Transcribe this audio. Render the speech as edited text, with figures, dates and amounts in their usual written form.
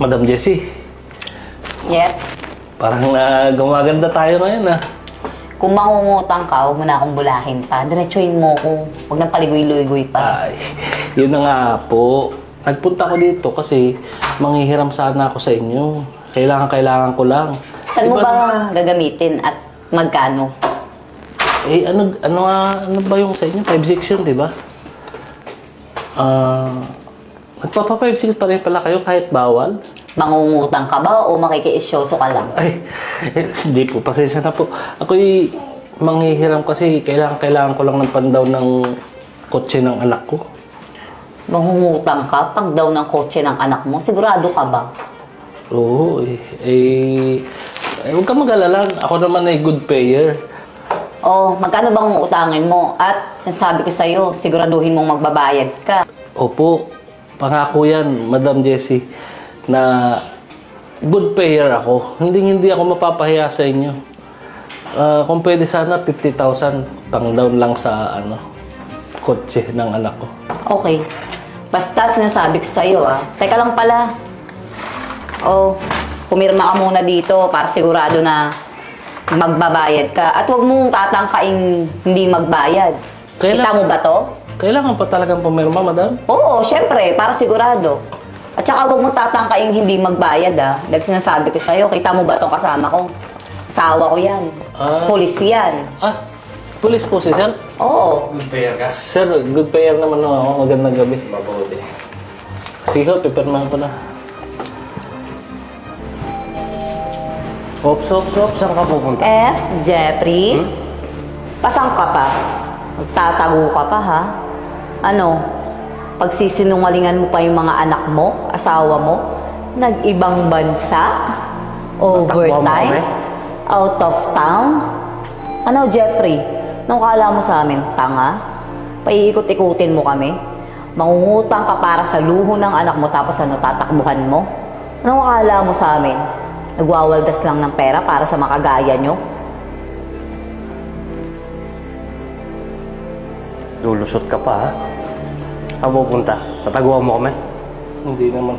Madam Jessie, Yes? parang gumaganda tayo ngayon ah. Kung mangungutang ka, huwag mo na akong bulahin pa. Diretsuhin mo ko. Huwag nang paligoy-lugoy pa. Ay, yun na nga po. Nagpunta ko dito kasi manghihiram sana ako sa inyo. Kailangan ko lang. Saan mo ba gagamitin at magkano? Eh, ano ba yung sa inyo? 5-6 yun, di ba? Nagpapa 5-6 pa rin pala kayo kahit bawal? Mangungutang ka ba o makikiisyoso ka lang? Ay, hindi po. Pasensya na po. Ako'y manghihiram kasi kailangan ko lang ng pandaw ng kotse ng anak ko. Mangungutang ka pag daw ng kotse ng anak mo? Sigurado ka ba? Oo, huwag ka mag-alala. Ako naman ay good payer. O, magkano bang utangin mo? At sinasabi ko sa'yo, siguraduhin mong magbabayad ka. Opo, pangako yan, Madam Jessie, na good payer ako. Hindi ako mapapahiya sa inyo. Kung pwede sana, 50,000 pang down lang sa kotse ng anak ko. Okay. Basta sinasabi ko sa'yo Teka lang pala. O, pumirma ka muna dito para sigurado na magbabayad ka. At huwag mong tatangkaing hindi magbayad. Kita mo ba to? Kailangan pa talagang pumirma, madam? Oo, syempre, para sigurado. At saka huwag mong tatangkaing hindi magbayad Dahil sinasabi ko sa'yo, kita mo ba itong kasama ko? Asawa ko yan. Pulis yan. Police po si sir? Oo. Good payer ka? Sir, good payer naman ako. Magandang gabi. Mabuti. Sige, pipirmahan ko na. Ops. Saan ka pupunta? Jeffrey? Pasang ka pa? Magtatago ka pa, ha? Ano? Pagsisinungalingan mo pa yung mga anak mo, asawa mo, nag-ibang bansa, overtime, out of town. Ano, Jeffrey? Anong kala mo sa amin? Tanga? Paiikot-ikutin mo kami? Mangungutang ka para sa luho ng anak mo tapos tatakbuhan mo? Anong kala mo sa amin? Nagwawaldas lang ng pera para sa makagaya nyo? Lulusot ka pa, ha? Saan pupunta? Tataguan mo kami? Hindi naman.